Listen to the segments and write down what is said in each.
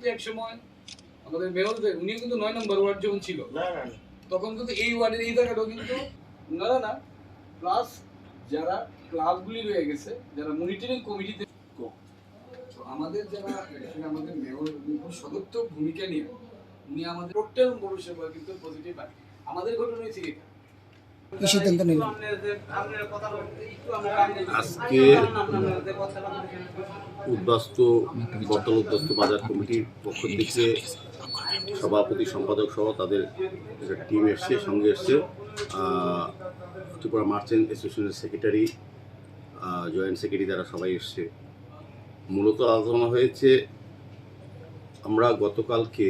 যে এক সময় আমাদের মেয়রদের উনিও কিন্তু 9 নম্বর ওয়ার্ড যখন ছিল তখন কিন্তু এই ওয়ার্ডের এই জায়গাটাও কিন্তু ওনারা না, প্লাস যারা ক্লাবগুলি রয়ে গেছে, যারা মনিটরিং কমিটিতে আমাদের যারা আমাদের মেয়র সদস্য ভূমিকা নিয়ে উনি আমাদের টোটাল পৌরসভা কিন্তু পজিটিভ হয়। আমাদের ঘটনা হয়েছে কি সিদ্ধান্ত নিলেন আজকে বটতল উদ্বাস্তু বাজার কমিটির পক্ষ থেকে সভাপতি সম্পাদক সহ তাদের টিম এসছে, সঙ্গে এসছে ত্রিপুরা মার্চেন্ট অ্যাসোসিয়েশনের সেক্রেটারি, জয়েন্ট সেক্রেটারি, তারা সবাই এসছে। মূলত আলোচনা হয়েছে, আমরা গতকালকে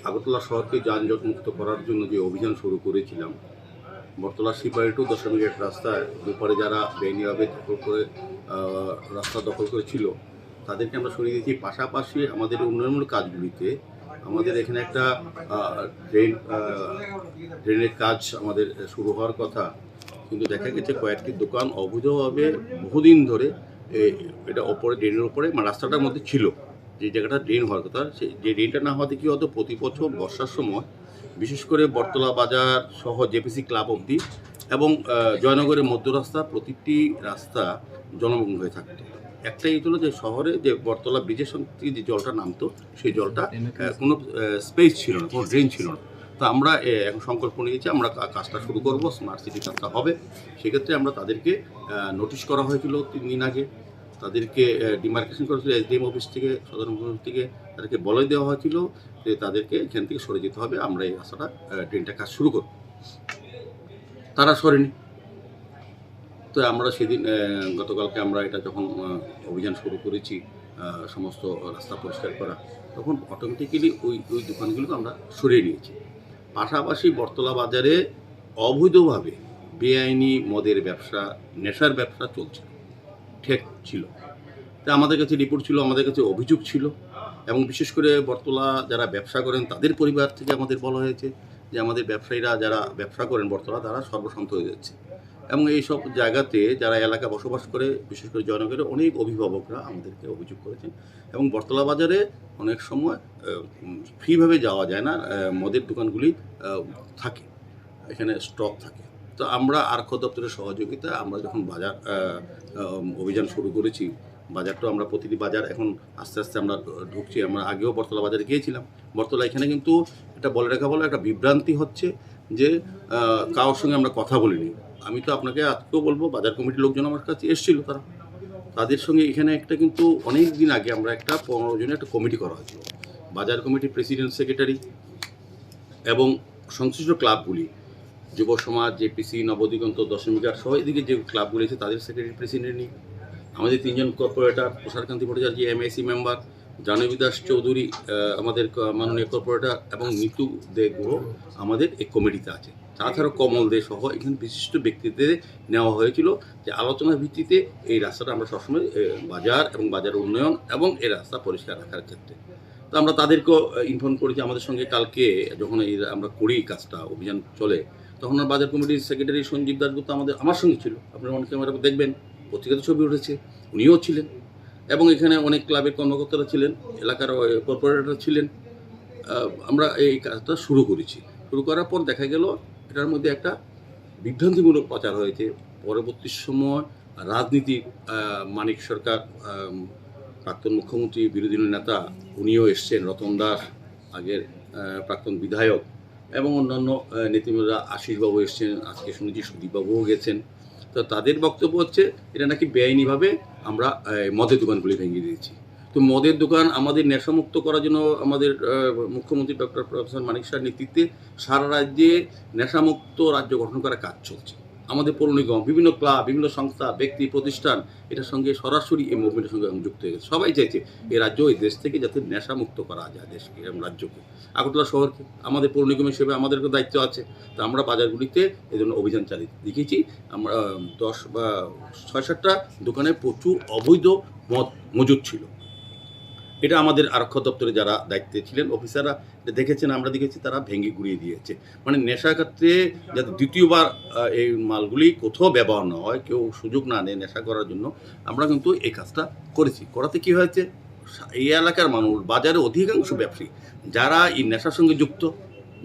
আগরতলা শহরকে যানজট মুক্ত করার জন্য যে অভিযান শুরু করেছিলাম, বটতলা সিপাহী টু 10 মিনিট রাস্তায় দুপারে যারা বেআইনিভাবে রাস্তা দখল করেছিল তাদেরকে আমরা সরিয়ে দিয়েছি। পাশাপাশি আমাদের উন্নয়নমূলক কাজগুলিতে আমাদের এখানে একটা ড্রেনের কাজ আমাদের শুরু হওয়ার কথা, কিন্তু দেখা গেছে কয়েকটি দোকান অবৈধভাবে বহুদিন ধরে এটা ওপরে ড্রেনের উপরে রাস্তাটার মধ্যে ছিল, যে জায়গাটা ড্রেন হওয়ার কথা, যে ড্রেনটা না হওয়াতে কী হতো, প্রতি বছর বর্ষার সময় বিশেষ করে বটতলা বাজার সহ জেপিসি ক্লাব অবধি এবং জয়নগরের মধ্য রাস্তা প্রতিটি রাস্তা জলমগ্ন হয়ে থাকতো। একটাই হলো যে শহরে যে বটতলা ব্রিজের সঙ্গে যে জলটা নামতো সেই জলটা কোনো স্পেস ছিল না, কোনো ড্রেন ছিল না। তো আমরা এখন সংকল্প নিয়েছি, আমরা কাজটা শুরু করব, স্মার্ট সিটি কাজটা হবে। সেক্ষেত্রে আমরা তাদেরকে নোটিশ করা হয়েছিল 3 দিন আগে, তাদেরকে ডিমার্কেশন করেছিল এসডিএম অফিস থেকে, সদর অফিস থেকে, তাদেরকে বলে দেওয়া হয়েছিল যে তাদেরকে এখান থেকে সরে যেতে হবে, আমরা এই রাস্তাটা ড্রেনটা কাজ শুরু করব। তারা সরেনি। তো আমরা সেদিন গতকালকে আমরা এটা যখন অভিযান শুরু করেছি সমস্ত রাস্তা পরিষ্কার করা, তখন অটোমেটিক্যালি ওই দোকানগুলোকে আমরা সরিয়ে নিয়েছি। পাশাপাশি বটতলা বাজারে অবৈধভাবে বেআইনি মদের ব্যবসা, নেশার ব্যবসা চলছে, ঠেক ছিল। তা আমাদের কাছে রিপোর্ট ছিল, আমাদের কাছে অভিযোগ ছিল, এবং বিশেষ করে বটতলা যারা ব্যবসা করেন তাদের পরিবার থেকে আমাদের বলা হয়েছে যে আমাদের ব্যবসায়ীরা যারা ব্যবসা করেন বটতলা, তারা সর্বশান্ত হয়ে যাচ্ছে। এবং এই সব জায়গাতে যারা এলাকা বসবাস করে, বিশেষ করে জয়নগরে অনেক অভিভাবকরা আমাদেরকে অভিযোগ করেছেন, এবং বটতলা বাজারে অনেক সময় ফ্রিভাবে যাওয়া যায় না, মদের দোকানগুলি থাকে, এখানে স্টক থাকে। তো আমরা আরক্ষা দপ্তরের সহযোগিতা আমরা যখন বাজার অভিযান শুরু করেছি, বাজারটা আমরা প্রতিটি বাজার এখন আস্তে আস্তে আমরা ঢুকছি। আমরা আগেও বটতলা বাজারে গিয়েছিলাম। বটতলা এখানে কিন্তু এটা বলে রাখা বলে একটা বিভ্রান্তি হচ্ছে যে কারোর সঙ্গে আমরা কথা বলিনি। আমি তো আপনাকে আজকেও বলবো, বাজার কমিটির লোকজন আমার কাছে এসেছিল, তাদের সঙ্গে এখানে একটা কিন্তু অনেক দিন আগে আমরা একটা 15 জনের একটা কমিটি করা হয়েছিল। বাজার কমিটির প্রেসিডেন্ট, সেক্রেটারি এবং সংশ্লিষ্ট ক্লাবগুলি, যুব সমাজ, জেপিসি, নবদিগন্ত, দশমিকার সহ এদিকে যে ক্লাবগুলি আছে তাদের সেক্রেটারি, প্রেসিডেন্ট নিয়ে আমাদের 3 জন corporator, Prasarkanti Bhattacharya MAC member, Jahnavi Das Chowdhury আমাদের মাননীয় কর্পোরেটর, এবং নিতু দে গুহ আমাদের এই কমিটিতে আছে। তাছাড়াও কমল দে সহ এখানে বিশিষ্ট ব্যক্তিদের নেওয়া হয়েছিল যে আলোচনার ভিত্তিতে এই রাস্তাটা আমরা সবসময় বাজার এবং বাজার উন্নয়ন এবং এই রাস্তা পরিষ্কার রাখার ক্ষেত্রে। তো আমরা তাদেরকেও ইনফর্ম করেছি। আমাদের সঙ্গে কালকে যখন এই আমরা করি কাজটা, অভিযান চলে, তখন বাজার কমিটির সেক্রেটারি সঞ্জীব দাশগুপ্ত আমার সঙ্গে ছিল। আপনারা অনেকে আমরা দেখবেন, পত্রিকাতে ছবি উঠেছে, উনিও ছিলেন, এবং এখানে অনেক ক্লাবের কর্মকর্তারা ছিলেন, এলাকার কর্পোরেটর ছিলেন। আমরা এই কাজটা শুরু করেছি। শুরু করার পর দেখা গেল এটার মধ্যে একটা বিভ্রান্তিমূলক প্রচার হয়েছে। পরবর্তী সময় রাজনীতিক মানিক সরকার, প্রাক্তন মুখ্যমন্ত্রী, বিরোধী নেতা, উনিও এসছেন, রতন দাস আগের প্রাক্তন বিধায়ক, এবং অন্যান্য নেতৃবৃন্দরা, আশিসবাবু এসছেন, আজকে শুনেছি সুদীপবাবুও গেছেন। তো তাদের বক্তব্য হচ্ছে এটা নাকি বেআইনিভাবে আমরা মদের দোকানগুলি ভেঙে দিয়েছি। তো মদের দোকান আমাদের নেশামুক্ত করার জন্য আমাদের মুখ্যমন্ত্রী ডক্টর প্রফেসর মানিক শাহর নেতৃত্বে সারা রাজ্যে নেশামুক্ত রাজ্য গঠন করার কাজ চলছে। আমাদের পৌর নিগম, বিভিন্ন ক্লাব, বিভিন্ন সংস্থা, ব্যক্তি, প্রতিষ্ঠান এটার সঙ্গে সরাসরি এই মুভমেন্টের সঙ্গে যুক্ত হয়ে গেছে। সবাই চাইছে এই রাজ্য, এই দেশ থেকে যাতে নেশামুক্ত করা যায় দেশকে এবং রাজ্যকে, আগরতলা শহরকে। আমাদের পৌর নিগম হিসেবে আমাদেরকে দায়িত্ব আছে। তো আমরা বাজারগুলিতে এই জন্য অভিযান চালিয়ে দেখিয়েছি। আমরা 10 বা 6-7টা দোকানে প্রচুর অবৈধ মদ মজুদ ছিল। এটা আমাদের আরক্ষা দপ্তরে যারা দায়িত্বে ছিলেন অফিসাররা দেখেছেন, আমরা দেখেছি, তারা ভেঙে গুড়িয়ে দিয়েছে। মানে নেশা ক্ষেত্রে যাতে দ্বিতীয়বার এই মালগুলি কোথাও ব্যবহার না হয়, কেউ সুযোগ না নেয় নেশা করার জন্য, আমরা কিন্তু এই কাজটা করেছি। করাতে কী হয়েছে, এই এলাকার মানুষ, বাজারে অধিকাংশ ব্যবসায়ী যারা এই নেশার সঙ্গে যুক্ত,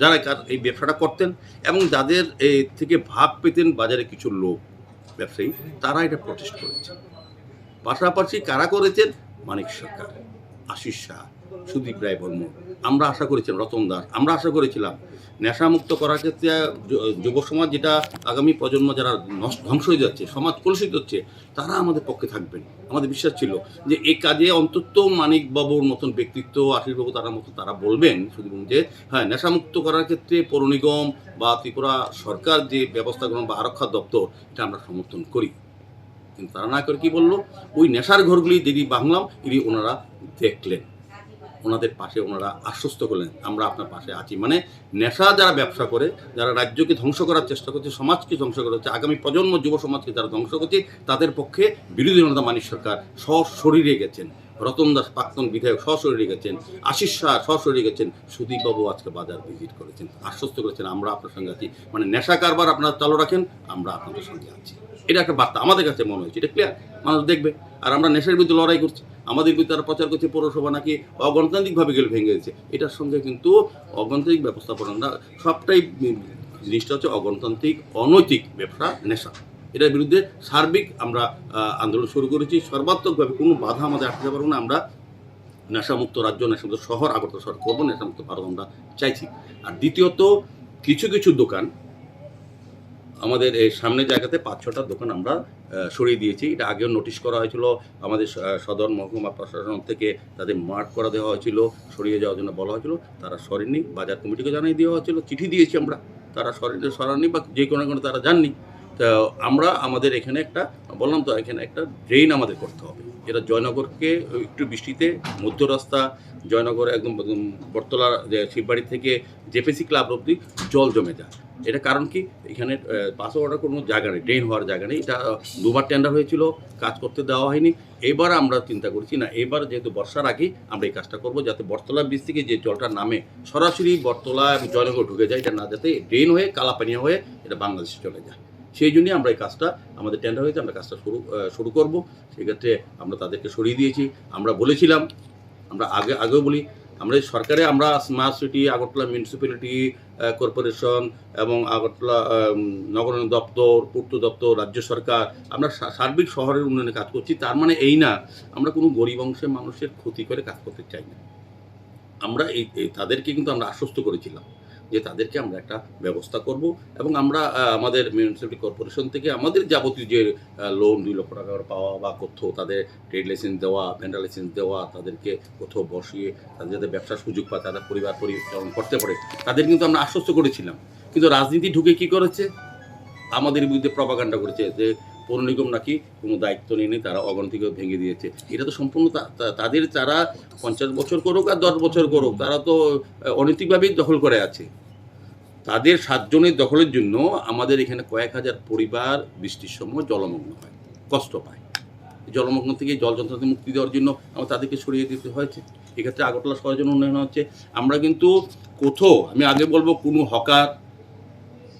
যারা এই ব্যবসাটা করতেন এবং যাদের থেকে ভাগ পেতেন বাজারে কিছু লোক ব্যবসায়ী, তারা এটা প্রটেস্ট করেছে। পাশাপাশি কারা করেছেন? মানিক সরকার, আশিস শাহ, সুদীপ রায় বর্মন, আমরা আশা করেছিলাম, রতন দাস, আমরা আশা করেছিলাম নেশামুক্ত করার ক্ষেত্রে যুব সমাজ, যেটা আগামী প্রজন্ম যারা ধ্বংস হয়ে যাচ্ছে, সমাজ কলুষিত হচ্ছে, তারা আমাদের পক্ষে থাকবেন। আমাদের বিশ্বাস ছিল যে এই কাজে অন্তত মানিক বাবুর মতন ব্যক্তিত্ব, আশিস বাবু তারা মতো তারা বলবেন শুধু যে হ্যাঁ, নেশামুক্ত করার ক্ষেত্রে পৌর নিগম বা ত্রিপুরা সরকার যে ব্যবস্থা গ্রহণ বা আরক্ষা দপ্তর, এটা আমরা সমর্থন করি। কিন্তু তারা না করে কি বললো, ওই নেশার ঘরগুলি যদি বাংলাম, এটি ওনারা দেখলেন, ওনাদের পাশে ওনারা আশ্বস্ত করলেন আমরা আপনার পাশে আছি। মানে নেশা যারা ব্যবসা করে, যারা রাজ্যকে ধ্বংস করার চেষ্টা করছে, সমাজকে ধ্বংস করা হচ্ছে, আগামী প্রজন্ম যুব সমাজকে যারা ধ্বংস করছে, তাদের পক্ষে বিরোধী জনতা মানিক সরকার সশরীরে গেছেন, রতন দাস প্রাক্তন বিধায়ক সশরীরে গেছেন, আশিস শাহ সশরীরে গেছেন, সুদীপ বাবু আজকে বাজার ভিজিট করেছেন, আশ্বস্ত করেছেন আমরা আপনার সঙ্গে আছি। মানে নেশা কারবার আপনারা চালু রাখেন, আমরা আপনাদের সঙ্গে আছি। এটা একটা বার্তা আমাদের কাছে মনে হয়েছে, এটা ক্লিয়ার, মানুষ দেখবে। আর আমরা নেশার বিরুদ্ধে লড়াই করছি, আমাদের বিরুদ্ধে তারা প্রচার করছে পৌরসভা নাকি অগণতান্ত্রিকভাবে গেলে ভেঙে গেছে। এটার সঙ্গে কিন্তু অগণতান্ত্রিক ব্যবস্থাপনা না, সবটাই জিনিসটা হচ্ছে অগণতান্ত্রিক অনৈতিক ব্যবসা, নেশা। এটার বিরুদ্ধে সার্বিক আমরা আন্দোলন শুরু করেছি, সর্বাত্মকভাবে কোনো বাধা আমাদের আটকাতে পারবো না। আমরা নেশামুক্ত রাজ্য, নেশামুক্ত শহর আগরতলা শহর করবো, নেশামুক্ত ভারত আমরা চাইছি। আর দ্বিতীয়ত, কিছু কিছু দোকান আমাদের এই সামনের জায়গাতে 5-6টা দোকান আমরা সরিয়ে দিয়েছি। এটা আগেও নোটিশ করা হয়েছিল, আমাদের সদর মহকুমা প্রশাসন থেকে তাদের মার্ক করা দেওয়া হয়েছিল, সরিয়ে যাওয়ার জন্য বলা হয়েছিল, তারা সরেননি। বাজার কমিটিকে জানিয়ে দেওয়া হয়েছিল, চিঠি দিয়েছি আমরা, তারা সরাননি বা যে কোনো তারা জাননি। তো আমরা আমাদের এখানে একটা বললাম তো, এখানে একটা ড্রেন আমাদের করতে হবে। এটা জয়নগরকে একটু বৃষ্টিতে মধ্য রাস্তা, জয়নগর একদম বটতলা শিববাড়ি থেকে জেপিসি ক্লাব অবধি জল জমে যায়। এটা কারণ কি, এখানে পাস ওয়াটার কোনো জায়গা নেই, ড্রেন হওয়ার জায়গা নেই। এটা দুবার টেন্ডার হয়েছিল, কাজ করতে দেওয়া হয়নি। এবার আমরা চিন্তা করছি না, এবার যেহেতু বর্ষার আগেই আমরা এই কাজটা করবো, যাতে বটতলা ব্রিজ থেকে যে জলটা নামে সরাসরি বটতলা এবং জয়নগর ঢুকে যায়, এটা না যাতে ড্রেন হয়ে কালাপানিয়া হয়ে এটা বাংলাদেশে চলে যায়। সেই জন্যই আমরা এই কাজটা, আমাদের টেন্ডার হয়েছে, আমরা কাজটা শুরু করব। সেক্ষেত্রে আমরা তাদেরকে সরিয়ে দিয়েছি। আমরা বলেছিলাম, আমরা আগেও বলি, আমরা সরকারে আমরা smart city, Agartala municipality corporation এবং আগরতলা নগরায়ণ দপ্তর, পূর্ত দপ্তর, রাজ্য সরকার, আমরা সার্বিক শহরের উন্নয়নে কাজ করছি। তার মানে এই না আমরা কোনো গরিব অংশের মানুষের ক্ষতি করে কাজ করতে চাই না। আমরা তাদেরকে কিন্তু আমরা আশ্বস্ত করেছিলাম যে তাদেরকে আমরা একটা ব্যবস্থা করব, এবং আমরা আমাদের মিউনিসিপ্যালিটি কর্পোরেশন থেকে আমাদের যাবতীয় যে লোন 2 লক্ষ টাকা পাওয়া বা কোথাও তাদের ট্রেড লাইসেন্স দেওয়া, ভেন্ডার লাইসেন্স দেওয়া, তাদেরকে কোথাও বসিয়ে তাদের যাতে ব্যবসার সুযোগ পায়, তাদের পরিবার পরিচালনা করতে পারে, তাদের কিন্তু আমরা আশ্বস্ত করেছিলাম। কিন্তু রাজনীতি ঢুকে কি করেছে, আমাদের বিরুদ্ধে প্রপাগান্ডা করেছে যে পৌর নিগম নাকি কোনো দায়িত্ব নেই, তারা অগণতিকে ভেঙে দিয়েছে। এটা তো সম্পূর্ণ তাদের, তারা 50 বছর করুক আর 10 বছর করুক, তারা তো অনৈতিকভাবেই দখল করে আছে। তাদের 7 জনের দখলের জন্য আমাদের এখানে কয়েক হাজার পরিবার বৃষ্টির সময় জলমগ্ন হয়, কষ্ট পায়। জলমগ্ন থেকে জল যন্ত্রণা থেকে মুক্তি দেওয়ার জন্য আমরা তাদেরকে সরিয়ে দিতে হয়েছে। এক্ষেত্রে আগরতলা শহরের জন্য উন্নয়ন হচ্ছে। আমরা কিন্তু কোথাও, আমি আগে বলবো, কোনো হকার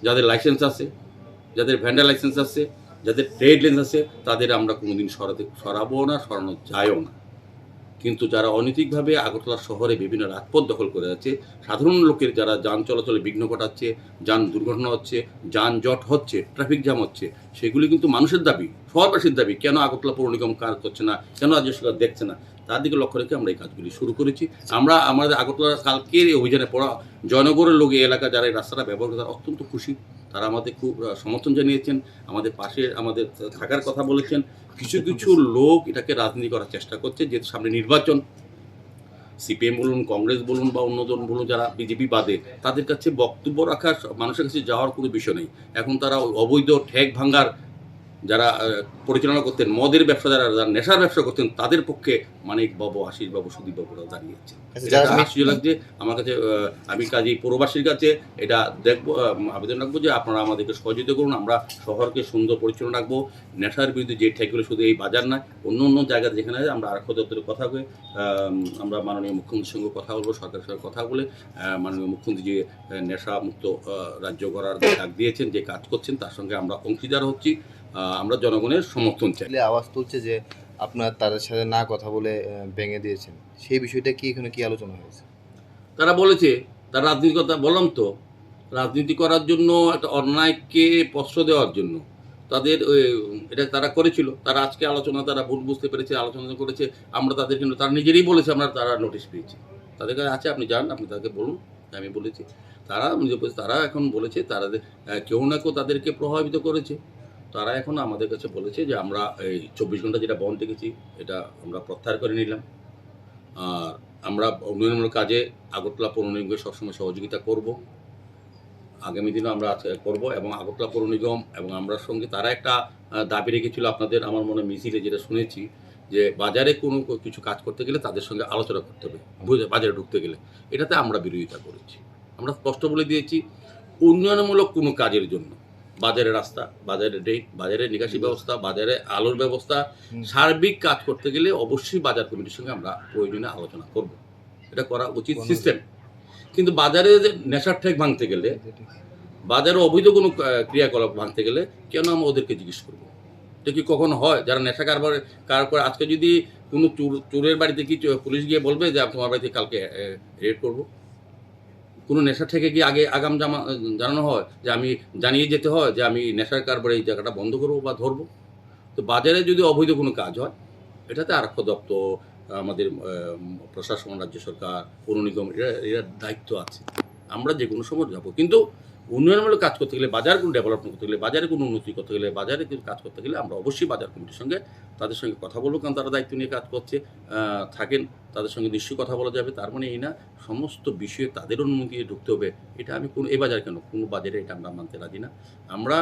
যাদের লাইসেন্স আছে, যাদের ভ্যান্ডার লাইসেন্স আছে, যাদের ট্রেড লাইসেন্স আছে, তাদের আমরা কোনোদিন সরাবো না, সরানো যায়ও না। কিন্তু যারা অনৈতিকভাবে আগরতলা শহরে বিভিন্ন রাজপথ দখল করে আছে, সাধারণ লোকের যারা যান চলাচলে বিঘ্ন ঘটাচ্ছে, যান দুর্ঘটনা হচ্ছে, যানজট হচ্ছে, ট্রাফিক জ্যাম হচ্ছে, সেগুলি কিন্তু মানুষের দাবি, শহরবাসীর দাবি। কেন আগরতলা পৌর নিগম কাজ করছে না, কেন রাজ্য সরকার দেখছে না, তার দিকে লক্ষ্য রেখে আমরা এই কাজগুলি শুরু করেছি। আমরা আমাদের আগরতলা কালকের এই অভিযানে পড়া জয়নগরের লোক, এই এলাকা যারা এই রাস্তাটা ব্যবহার করে, তারা অত্যন্ত খুশি। তারা আমাদের খুব সমর্থন জানিয়েছেন, আমাদের পাশে আমাদের থাকার কথা বলেছেন। কিছু কিছু লোক এটাকে রাজনীতি করার চেষ্টা করছে, যেহেতু সামনে নির্বাচন, সিপিএম বলুন, কংগ্রেস বলুন বা অন্য দল বলুন, যারা বিজেপি বাদে, তাদের কাছে বক্তব্য রাখার, মানুষের কাছে যাওয়ার কোনো বিষয় নেই। এখন তারা অবৈধ ঠেক ভাঙ্গার যারা পরিচালনা করতেন, মদের ব্যবসা, যারা নেশার ব্যবসা করতেন, তাদের পক্ষে মানিক বাবু, আশিস বাবু, সুদীপ বাবুরা দাঁড়িয়েছে। আশ্চর্য লাগছে আমার কাছে। আমি কাজেই পৌরবাসীর কাছে এটা দেখবো, আবেদন রাখবো যে আপনারা আমাদেরকে সহযোগিতা করুন। আমরা শহরকে সুন্দর পরিচালনা রাখবো। নেশার বিরুদ্ধে যে ঠেকগুলো শুধু এই বাজার নয়, অন্য অন্য জায়গায় যেখানে আমরা আরক্ষা দপ্তরের কথা বলে, আমরা মাননীয় মুখ্যমন্ত্রীর সঙ্গে কথা বলবো, সরকারের সঙ্গে কথা বলে মাননীয় মুখ্যমন্ত্রী যে নেশামুক্ত রাজ্য করার ডাক দিয়েছেন, যে কাজ করছেন, তার সঙ্গে আমরা অংশীদার হচ্ছি। আমরা জনগণের সমর্থন চাই। আওয়াজ তুলছে যে আপনার তাদের সাথে না কথা বলে ভেঙে দিয়েছেন, সেই বিষয়টা কি এখানে কি আলোচনা হয়েছে? তারা বলেছে তারা রাজনীতি কথা বললাম তো, রাজনীতি করার জন্য একটা অন্যায়কে প্রশ্রয় দেওয়ার জন্য তাদের এটা তারা করেছিল। তারা আজকে আলোচনা তারা ভুল বুঝতে পেরেছে, আলোচনা করেছে। আমরা তাদের কিন্তু তারা নিজেরই বলেছে আমরা তারা নোটিশ পেয়েছি, তাদের কাছে আছে, আপনি যান, আপনি তাদেরকে বলুন। আমি বলেছি তারা এখন বলেছে তারা কেউ না কেউ তাদেরকে প্রভাবিত করেছে। তারা এখন আমাদের কাছে বলেছে যে আমরা এই 24 ঘন্টা যেটা বন্ধ রেখেছি এটা আমরা প্রত্যাহার করে নিলাম। আর আমরা উন্নয়নমূলক কাজে আগরতলা পৌর নিগমকে সবসময় সহযোগিতা করব, আগামী দিনও আমরা করব। এবং আগরতলা পৌর নিগম এবং আমরা সঙ্গে তারা একটা দাবি রেখেছিল আপনাদের আমার মনে মিছিলে, যেটা শুনেছি যে বাজারে কোনো কিছু কাজ করতে গেলে তাদের সঙ্গে আলোচনা করতে হবে, বাজারে ঢুকতে গেলে। এটাতে আমরা বিরোধিতা করেছি। আমরা স্পষ্ট বলে দিয়েছি উন্নয়নমূলক কোনো কাজের জন্য বাজারের রাস্তা, বাজারের ড্রেন, বাজারের নিকাশি ব্যবস্থা, বাজারে আলোর ব্যবস্থা, সার্বিক কাজ করতে গেলে অবশ্যই বাজার কমিটির সঙ্গে আমরা প্রয়োজনে আলোচনা করব। এটা করা উচিত সিস্টেম। কিন্তু বাজারে নেশার ঠেক ভাঙতে গেলে, বাজারে অবৈধ কোনো ক্রিয়াকলাপ ভাঙতে গেলে কেন আমরা ওদেরকে জিজ্ঞেস করবো? এটা কি কখনো হয়? যারা নেশা কারবার আজকে যদি কোনো চোরের বাড়িতে কি পুলিশ গিয়ে বলবে যে তোমার বাড়িতে কালকে রেড করবো? কোনো নেশা থেকে কি আগে আগাম জানানো হয় যে আমি জানিয়ে যেতে হয় যে আমি নেশার কারবারে এই জায়গাটা বন্ধ করবো বা ধরবো? তো বাজারে যদি অবৈধ কোনো কাজ হয়, এটাতে আরক্ষা দপ্তর, আমাদের প্রশাসন, রাজ্য সরকার, পৌর নিগম, এরা দায়িত্ব আছে। আমরা যে কোনো সময় যাবো, কিন্তু উন্নয়নমূলক কাজ করতে গেলে, বাজার কোনো ডেভেলপমেন্ট করতে গেলে, বাজারে কোনো উন্নতি করতে গেলে, বাজারে কিছু কাজ করতে গেলে আমরা অবশ্যই বাজার কমিটির সঙ্গে তাদের সঙ্গে কথা বলবো। কারণ তারা দায়িত্ব নিয়ে কাজ করছে, থাকেন, তাদের সঙ্গে নিশ্চয়ই কথা বলা যাবে। তার মানে এই না সমস্ত বিষয়ে তাদের অনুমতি ঢুকতে হবে। এটা আমি কোনো এই বাজার কেন, কোনো বাজারে এটা আমরা মানতে রাজি না। আমরা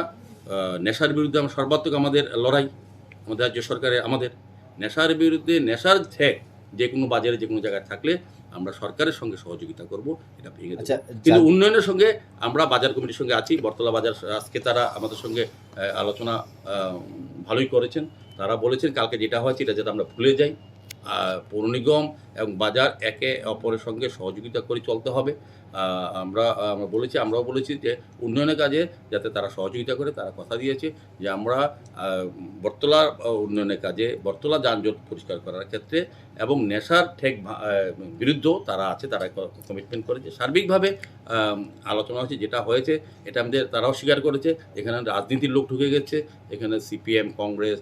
নেশার বিরুদ্ধে আমরা সর্বাত্মক আমাদের লড়াই, আমাদের রাজ্য সরকারে আমাদের নেশার বিরুদ্ধে, নেশার ঠেক যে কোনো বাজারে যে কোনো জায়গায় থাকলে আমরা সরকারের সঙ্গে সহযোগিতা করব, এটা ভেঙে দেব। কিন্তু উন্নয়নের সঙ্গে আমরা বাজার কমিটির সঙ্গে আছি। বটতলা বাজার আজকে তারা আমাদের সঙ্গে আলোচনা ভালোই করেছেন। তারা বলেছেন কালকে যেটা হয়েছে এটা যাতে আমরা ভুলে যাই। পৌর নিগম এবং বাজার একে অপরের সঙ্গে সহযোগিতা করে চলতে হবে। আমরাও বলেছি যে উন্নয়নের কাজে যাতে তারা সহযোগিতা করে। তারা কথা দিয়েছে যে আমরা বটতলা উন্নয়নের কাজে, বটতলা যানজট পরিষ্কার করার ক্ষেত্রে এবং নেশার ঠেক বিরুদ্ধেও তারা আছে, তারা কমিটমেন্ট করেছে। সার্বিকভাবে আলোচনা হয়েছে, যেটা হয়েছে এটা আমাদের তারাও স্বীকার করেছে। এখানে রাজনীতির লোক ঢুকে গেছে, এখানে সিপিএম, কংগ্রেস,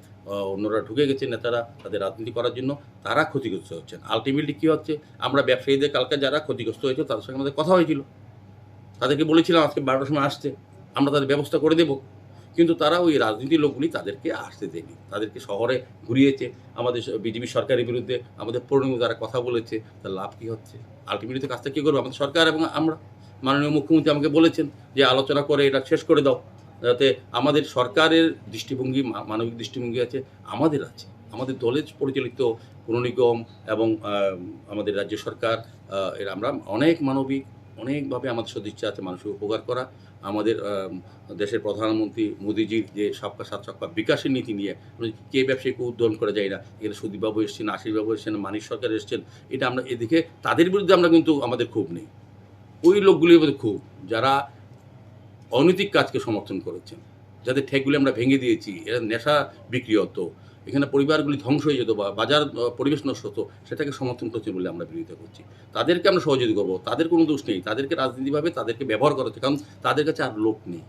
অন্যরা ঢুকে গেছে নেতারা তাদের রাজনীতি করার জন্য, তারা ক্ষতিগ্রস্ত হচ্ছেন। আলটিমেটলি কী হচ্ছে, আমরা ব্যবসায়ীদের কালকে যারা ক্ষতিগ্রস্ত হয়েছে তাদের সঙ্গে আমাদের কথা হয়েছিল, তাদেরকে বলেছিলাম আজকে 12টার সময় আসতে, আমরা তাদের ব্যবস্থা করে দেব। কিন্তু তারা ওই রাজনীতির লোকগুলি তাদেরকে আসতে দেয়নি, তাদেরকে শহরে ঘুরিয়েছে। আমাদের বিজেপি সরকারের বিরুদ্ধে আমাদের পৌরনিগম তারা কথা বলেছে, তার লাভ কী হচ্ছে? আলটিমেটলি কাজটা কী করবো আমাদের সরকার এবং আমরা? মাননীয় মুখ্যমন্ত্রী আমাকে বলেছেন যে আলোচনা করে এটা শেষ করে দাও, যাতে আমাদের সরকারের দৃষ্টিভঙ্গি, মানবিক দৃষ্টিভঙ্গি আছে, আমাদের আছে, আমাদের দলের পরিচালিত পৌর নিগম এবং আমাদের রাজ্য সরকার, এর আমরা অনেক মানবিক, অনেকভাবে আমাদের সদিচ্ছা আছে মানুষের উপকার করা। আমাদের দেশের প্রধানমন্ত্রী মোদিজির যে সবকা সাথ সবকা বিকাশের নীতি নিয়ে কে ব্যবসায়ীকে উদ্বোধন করা যায় না, এখানে সুদীপবাবু এসছেন, আশিসবাবু এসছেন, মানিক সরকার এসছেন, এটা আমরা এদিকে তাদের বিরুদ্ধে আমরা কিন্তু আমাদের ক্ষোভ নেই। ওই লোকগুলির মধ্যে ক্ষোভ যারা অনৈতিক কাজকে সমর্থন করেছেন, যাদের ঠেকগুলি আমরা ভেঙে দিয়েছি, এরা নেশা বিক্রি হতো, এখানে পরিবারগুলি ধ্বংস হয়ে যেত বা বাজার পরিবেশ নষ্ট হতো, সেটাকে সমর্থন করছে বলে আমরা বিরোধিতা করছি। তাদেরকে আমরা সহযোগিতা করবো, তাদের কোনো দোষ নেই, তাদেরকে রাজনীতিভাবে তাদেরকে ব্যবহার করা হচ্ছে, কারণ তাদের কাছে আর লোক নেই।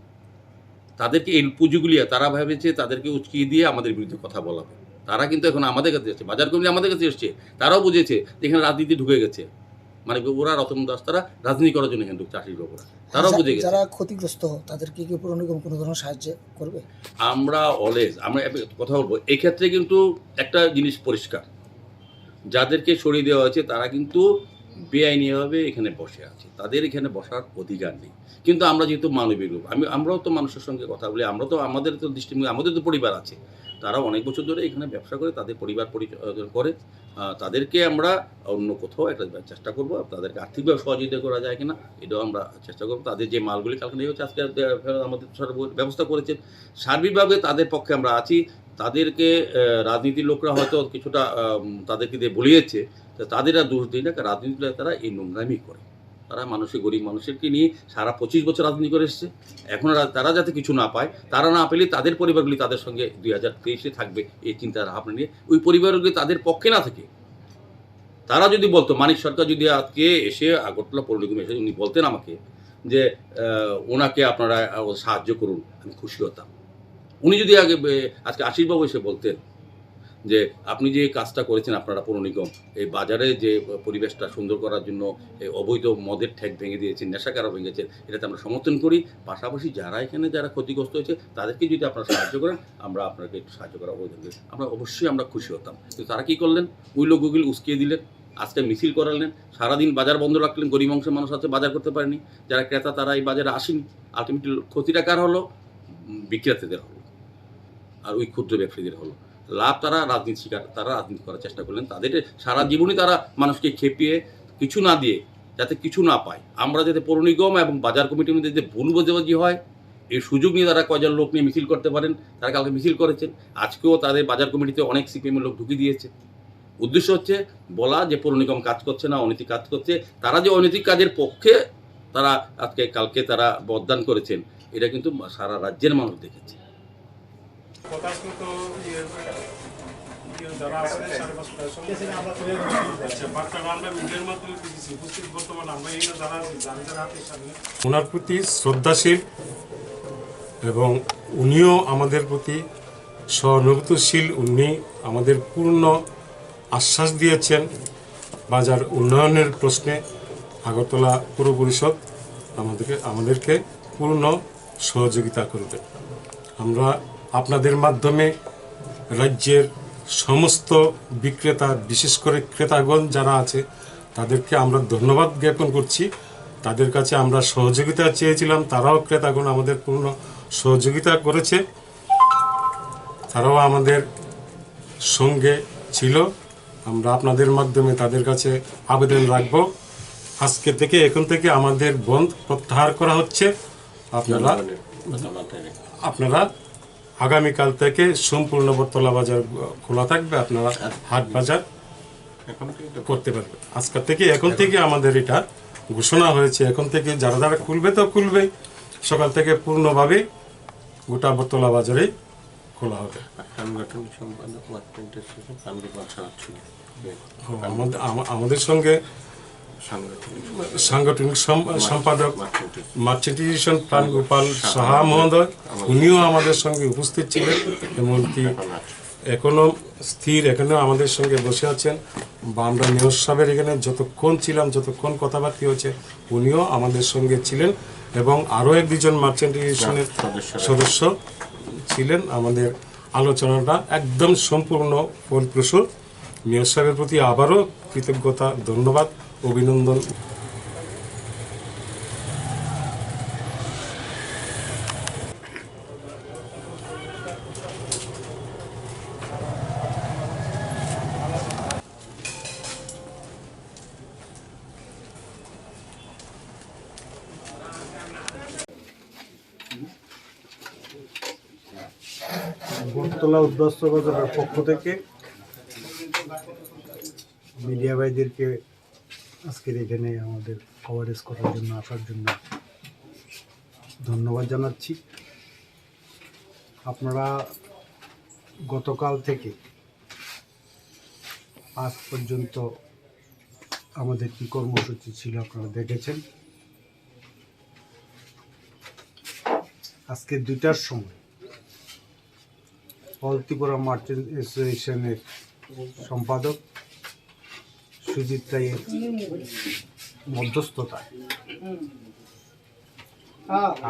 তাদেরকে এই পুঁজিগুলি তারা ভেবেছে তাদেরকে উচকিয়ে দিয়ে আমাদের বিরুদ্ধে কথা বলাবে। তারা কিন্তু এখন আমাদের কাছে এসছে, বাজার কমিটি আমাদের কাছে এসছে, তারাও বুঝেছে এখানে রাজনীতি ঢুকে গেছে। মানে ওরা রতন দাস তারা রাজনীতি করার জন্য এখানে ঢুকছে, আশিস বাবুরা তারাও বুঝে গেছে। যারা ক্ষতিগ্রস্ত তাদেরকে কি পৌর নিগম কোনো ধরনের সাহায্য করবে? আমরা আমরা কথা বলবো এই ক্ষেত্রে কিন্তু একটা জিনিস পরিষ্কার, যাদেরকে সরিয়ে দেওয়া হয়েছে তারা কিন্তু বেআইনিভাবে এখানে বসে আছে, তাদের এখানে বসার অধিকার নেই। কিন্তু আমরা যেহেতু মানবিক লোক, আমরাও তো মানুষের সঙ্গে কথা বলি, আমরা তো আমাদের তো দৃষ্টিভঙ্গি, আমাদের তো পরিবার আছে, তারা অনেক বছর ধরে এখানে ব্যবসা করে, তাদের পরিবার পরিচয় করে, তাদেরকে আমরা অন্য কোথাও একটা চেষ্টা করবো, তাদেরকে আর্থিকভাবে সহযোগিতা করা যায় কিনা এটাও আমরা চেষ্টা করবো। তাদের যে মালগুলি কালকে নিয়ে হচ্ছে আজকে আমাদের ব্যবস্থা করেছেন, সার্বিকভাবে তাদের পক্ষে আমরা আছি। তাদেরকে রাজনীতির লোকরা হয়তো কিছুটা তাদেরকে দিয়ে বলিয়েছে, তাদের আর দোষ দিই না, কারণ রাজনীতির তারা এই নোংরামি করে, তারা মানুষের গরিব মানুষেরকে নিয়ে সারা 25 বছর রাজনীতি করে এসছে। এখন তারা যাতে কিছু না পায়, তারা না পেলে তাদের পরিবারগুলি তাদের সঙ্গে 2023-এ থাকবে এই চিন্তা ভাবনা নিয়ে। ওই পরিবারগুলি তাদের পক্ষে না থেকে তারা যদি বলতো, মানিক সরকার যদি আজকে এসে আগরতলা পৌর নিগমে এসে উনি বলতেন আমাকে যে ওনাকে আপনারা সাহায্য করুন, আমি খুশি হতাম। উনি যদি আজকে আশীর্বাবু এসে বলতেন যে আপনি যে কাজটা করেছেন আপনারা পৌর নিগম, এই বাজারে যে পরিবেশটা সুন্দর করার জন্য অবৈধ মদের ঠেক ভেঙে দিয়েছেন, নেশাকারও ভেঙেছেন, এটাতে আমরা সমর্থন করি। পাশাপাশি যারা ক্ষতিগ্রস্ত হয়েছে তাদেরকে যদি আপনারা সাহায্য করেন, আমরা আপনাকে একটু সাহায্য করা অবৈধ, আমরা অবশ্যই আমরা খুশি হতাম। কিন্তু তারা কী করলেন, ওই লোকগুলি উস্কিয়ে দিলেন, আজকে মিছিল করালেন, সারাদিন বাজার বন্ধ রাখলেন, গরিব অংশের মানুষ আছে বাজার করতে পারেনি, যারা ক্রেতা তারা এই বাজারে আসেনি। আলটিমেটলি ক্ষতিটা কার হলো? বিক্রেতাদের হলো, আর ওই ক্ষুদ্র ব্যবসায়ীদের হলো লাভ। তারা রাজনীতি করার চেষ্টা করলেন, তাদের সারা জীবনই তারা মানুষকে খেপিয়ে কিছু না দিয়ে যাতে কিছু না পায়, আমরা যাতে পৌর নিগম এবং বাজার কমিটির মধ্যে যে ভুল বোঝাবুঝি হয় এই সুযোগ নিয়ে তারা কয়জন লোক নিয়ে মিছিল করতে পারেন। তারা কালকে মিছিল করেছেন, আজকেও তাদের বাজার কমিটিতে অনেক সিপিএমের লোক ঢুকিয়ে দিয়েছে। উদ্দেশ্য হচ্ছে বলা যে পৌর নিগম কাজ করছে না, অনৈতিক কাজ করছে। তারা যে অনৈতিক কাজের পক্ষে তারা কালকে তারা বদদান করেছেন, এটা কিন্তু সারা রাজ্যের মানুষ দেখেছে। ওনার প্রতি শ্রদ্ধাশীল এবং উনিও আমাদের প্রতি সহানুভূতিশীল। উনি আমাদের পূর্ণ আশ্বাস দিয়েছেন বাজার উন্নয়নের প্রশ্নে আগরতলা পৌর পরিষদ আমাদেরকে পূর্ণ সহযোগিতা করবে। আমরা আপনাদের মাধ্যমে রাজ্যের সমস্ত বিক্রেতা, বিশেষ করে ক্রেতাগণ যারা আছে তাদেরকে আমরা ধন্যবাদ জ্ঞাপন করছি। তাদের কাছে আমরা সহযোগিতা চেয়েছিলাম, তারাও ক্রেতাগণ আমাদের পূর্ণ সহযোগিতা করেছে, তারাও আমাদের সঙ্গে ছিল। আমরা আপনাদের মাধ্যমে তাদের কাছে আবেদন রাখব, আজকে থেকে এখন থেকে আমাদের বন্ধ প্রত্যাহার করা হচ্ছে। আপনারা আগামীকাল থেকে সম্পূর্ণ বটতলা বাজার খোলা থাকবে, আপনারা হাট বাজার করতে পারবেন। আজকের থেকে এখন থেকে আমাদের এটা ঘোষণা হয়েছে, এখন থেকে যারা যারা খুলবে তো খুলবে, সকাল থেকে পূর্ণভাবে গোটা বটতলা বাজারে খোলা হবে। আমাদের সঙ্গে সাংগঠনিক সম্পাদক মার্চেন্টাইজেশন প্রাণ গোপাল সাহা মহোদয়, উনিও আমাদের সঙ্গে উপস্থিত ছিলেন, এমনকি এখনও এখনও আমাদের সঙ্গে বসে আছেন। বা আমরা মেয়র সাহেবের এখানে যতক্ষণ কথাবার্তা হয়েছে উনিও আমাদের সঙ্গে ছিলেন, এবং আরও এক দুজন মার্চেন্টাইজেশনের সদস্য ছিলেন। আমাদের আলোচনাটা একদম সম্পূর্ণ ফলপ্রসূ। মেয়র সাহেবের প্রতি আবারও কৃতজ্ঞতা, ধন্যবাদ, অভিনন্দন। বটতলা উদ্বাস্ত বাজারের পক্ষ থেকে মিডিয়া ভাইদেরকে আজকের এখানে আমাদের কভারেজ করার জন্য আসার জন্য ধন্যবাদ জানাচ্ছি। আপনারা গতকাল থেকে আজ পর্যন্ত আমাদের কি কর্মসূচি ছিল আপনারা দেখেছেন। আজকে 2টার সময় অল ত্রিপুরা মার্চেন্ট অ্যাসোসিয়েশনের সম্পাদক সুজিত রায়ের মধ্যস্থতায়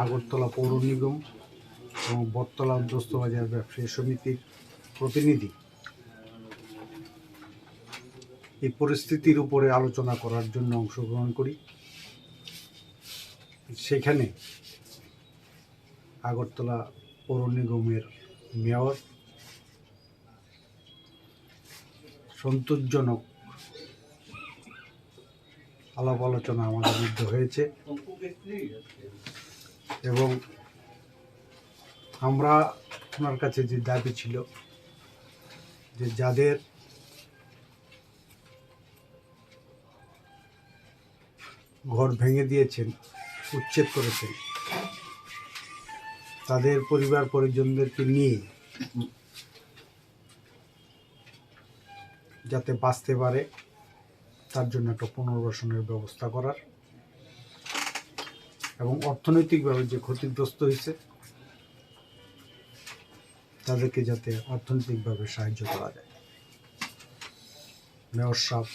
আগরতলা পৌর নিগম এবং বটতলা উদ্বাস্ত বাজার ব্যবসায়ী সমিতির প্রতিনিধি এই পরিস্থিতির উপরে আলোচনা করার জন্য অংশগ্রহণ করি। সেখানে আগরতলা পৌর নিগমের মেয়র সন্তোষজনক আলাপ আলোচনা আমাদের মধ্যে হয়েছে, এবং আমরা ওনার কাছে যে দাবি ছিল যে যাদের ঘর ভেঙে দিয়েছেন, উচ্ছেদ করেছেন, তাদের পরিবার পরিজনদেরকে নিয়ে যাতে বাঁচতে পারে তার জন্য একটা পুনর্বাসনের ব্যবস্থা করার এবং অর্থনৈতিকভাবে যে ক্ষতিগ্রস্ত হয়েছে তাদেরকে যাতে অর্থনৈতিকভাবে সাহায্য করা যায়। মেয়র সাহেব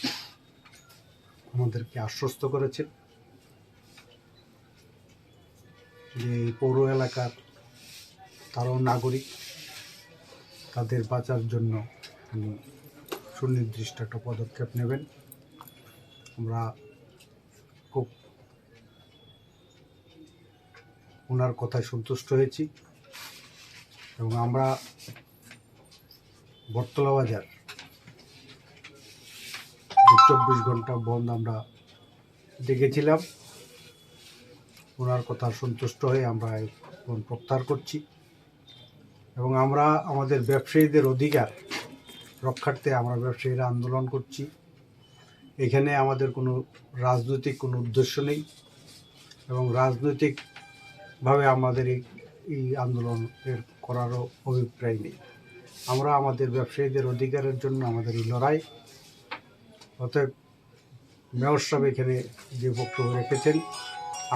আমাদেরকে আশ্বস্ত করেছেন যে এই পৌর এলাকার তারাও নাগরিক, তাদের বাঁচার জন্য উনি সুনির্দিষ্ট একটা পদক্ষেপ নেবেন। আমরা খুব ওনার কথায় সন্তুষ্ট হয়েছি এবং আমরা বটতলা বাজার 24 ঘন্টা বন্ধ আমরা ডেকেছিলাম। ওনার কথা সন্তুষ্ট হয়ে আমরা এখন প্রত্যাহার করছি এবং আমরা আমাদের ব্যবসায়ীদের অধিকার রক্ষার্থে আমরা ব্যবসায়ীরা আন্দোলন করছি। এখানে আমাদের কোনো রাজনৈতিক কোনো উদ্দেশ্য নেই এবং রাজনৈতিকভাবে আমাদের এই আন্দোলনের করারও অভিপ্রায় নেই। আমরা আমাদের ব্যবসায়ীদের অধিকারের জন্য আমাদের এই লড়াই। অতএব মেয়র সাহেব এখানে যে বক্তব্য রেখেছেন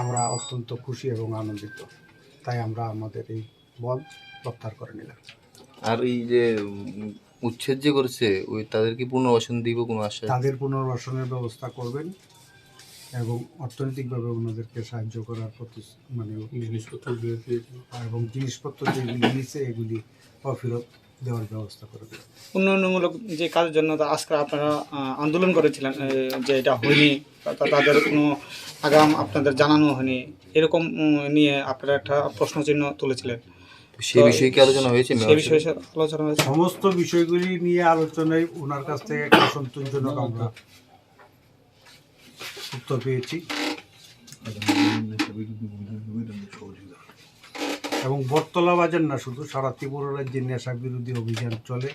আমরা অত্যন্ত খুশি এবং আনন্দিত, তাই আমরা আমাদের এই বন্ধ প্রত্যাহার করে নিলাম। আর এই যে উচ্ছেদ যে করেছে ওই তাদের কি পুনর্বাসন দিব কোনো আশ্বাস? তাদের পুনর্বাসনের ব্যবস্থা করবেন এবং অর্থনৈতিকভাবে ওনাদেরকে সাহায্য করার প্রতি জিনিসপত্র এবং জিনিসপত্র যেগুলি নিয়েছে এগুলি ফেরত দেওয়ার ব্যবস্থা করে দেবেন। উন্নয়নমূলক যে কাজের জন্য আজকে আপনারা আন্দোলন করেছিলেন, যে এটা হয়নি, তাদের কোনো আগাম আপনাদের জানানো হয়নি, এরকম নিয়ে আপনারা একটা প্রশ্নচিহ্ন তুলেছিলেন। সেই বিষয়ে কি আলোচনা হয়েছে? সেই বিষয়ে আলোচনা হয়েছে। সমস্ত বিষয়গুলি নিয়ে আলোচনায় ওনার কাছ থেকে একটা সন্তোষজনক আমরা উত্তর পেয়েছি এবং বটতলা বাজার না শুধু সারা ত্রিপুরা রাজ্যে নেশা বিরোধী অভিযান চলে,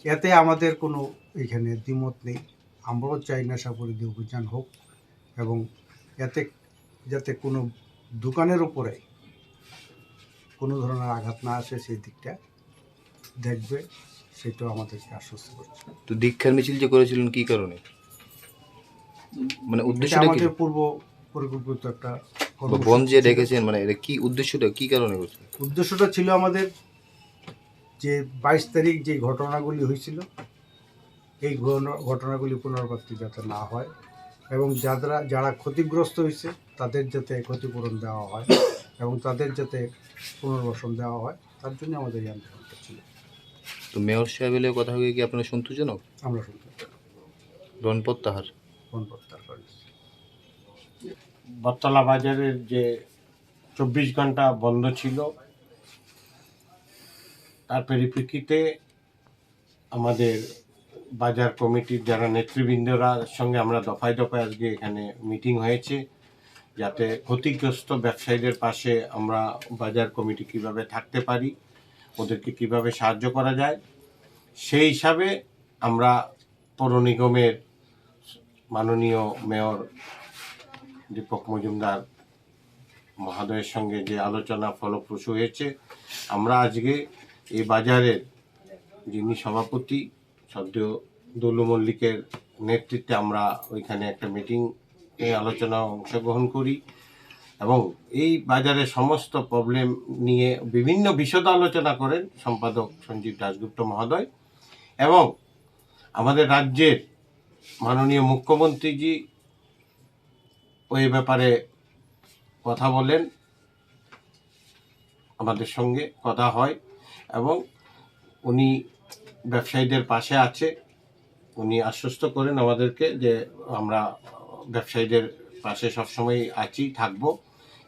এতে আমাদের কোনো এখানে দ্বিমত নেই। আমরাও চাই নেশা বিরোধী অভিযান হোক এবং এতে যাতে কোনো দোকানের উপরে কোনো ধরনের আঘাত না আসে সেই দিকটা দেখবে, সেটাও আমাদেরকে আশ্বস্ত করছে। তো দীক্ষার মিছিল যে করেছিলেন কি কারণে, মানে উদ্দেশ্যটা কি? আমাদের পূর্ব পরিকল্পিত একটা বন্ধ যে ডেকেছেন, মানে এটা কি উদ্দেশ্যটা, কি কারণে করছেন? উদ্দেশ্যটা ছিল আমাদের যে 22 তারিখ যে ঘটনাগুলি হয়েছিল এই ঘটনাগুলি পুনরাবৃত্তি যাতে না হয় এবং যারা ক্ষতিগ্রস্ত হয়েছে তাদের যাতে ক্ষতিপূরণ দেওয়া হয় এবং তাদের যাতে পুনর্বাসন দেওয়া হয়, তার জন্য আমাদের এই আন্দোলনটা ছিল। তো মেয়র সাহেবের কথা হয়ে কি আপনারা সন্তোষজনক? আমরা সন্তুষ্ট। রণ প্রত্যাহার করেছি। বটতলা বাজারের যে 24 ঘন্টা বন্ধ ছিল তার পরিপ্রেক্ষিতে আমাদের বাজার কমিটির যারা নেতৃবৃন্দরা সঙ্গে আমরা দফায় দফায় আজকে এখানে মিটিং হয়েছে, যাতে ক্ষতিগ্রস্ত ব্যবসায়ীদের পাশে আমরা বাজার কমিটি কিভাবে থাকতে পারি, ওদেরকে কিভাবে সাহায্য করা যায়, সেই হিসাবে আমরা পৌর নিগমের মাননীয় মেয়র দীপক মজুমদার মহোদয়ের সঙ্গে যে আলোচনা ফলপ্রসূ হয়েছে, আমরা আজকে এই বাজারের যিনি সভাপতি সদ্য দুলু মল্লিকের নেতৃত্বে আমরা ওইখানে একটা মিটিং আলোচনা অংশগ্রহণ করি এবং এই বাজারের সমস্ত প্রবলেম নিয়ে বিভিন্ন বিশদ আলোচনা করেন সম্পাদক সঞ্জীব দাশগুপ্ত মহোদয় এবং আমাদের রাজ্যের মাননীয় মুখ্যমন্ত্রীজি ওই ব্যাপারে কথা বলেন, আমাদের সঙ্গে কথা হয় এবং উনি ব্যবসায়ীদের পাশে আছে। উনি আশ্বস্ত করেন আমাদেরকে যে আমরা ব্যবসায়ীদের পাশে সবসময় আছি, থাকব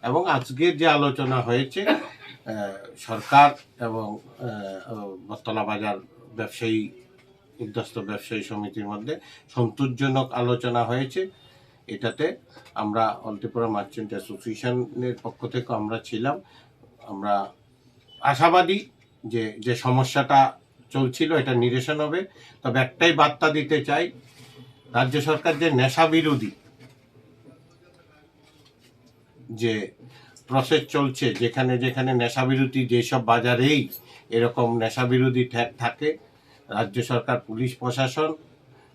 এবং আজকের যে আলোচনা হয়েছে সরকার এবং বটতলা বাজার ব্যবসায়ী উদ্যোক্ত ব্যবসায়ী সমিতির মধ্যে সন্তোষজনক আলোচনা হয়েছে। এটাতে আমরা অল ত্রিপুরা মার্চেন্ট অ্যাসোসিয়েশনের পক্ষ থেকে আমরা ছিলাম, আমরা আশাবাদী যে সমস্যাটা চলছিল এটা নিরসন হবে। তবে একটাই বার্তা দিতে চাই, রাজ্য সরকার যে নেশা বিরোধী যে প্রসেস চলছে, যেখানে যেখানে নেশাবিরোধী যেসব বাজারেই এরকম নেশাবিরোধী ট্যাগ থাকে, রাজ্য সরকার, পুলিশ প্রশাসন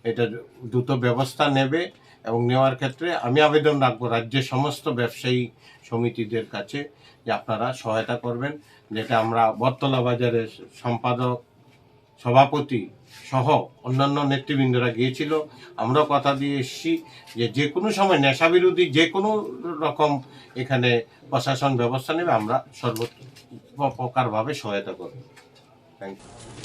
এটা দ্রুত ব্যবস্থা নেবে। এবং নেওয়ার ক্ষেত্রে আমি আবেদন রাখবো রাজ্যের সমস্ত ব্যবসায়ী সমিতিদের কাছে যে আপনারা সহায়তা করবেন, যেটা আমরা বটতলা বাজারের সম্পাদক, সভাপতি সহ অন্যান্য নেতৃবৃন্দরা গিয়েছিল, আমরাও কথা দিয়ে এসেছি যে যে কোনো সময় নেশাবিরোধী যে কোনো রকম এখানে প্রশাসন ব্যবস্থা নেবে, আমরা সর্বপ্রকারভাবে সহায়তা করব। Thank you.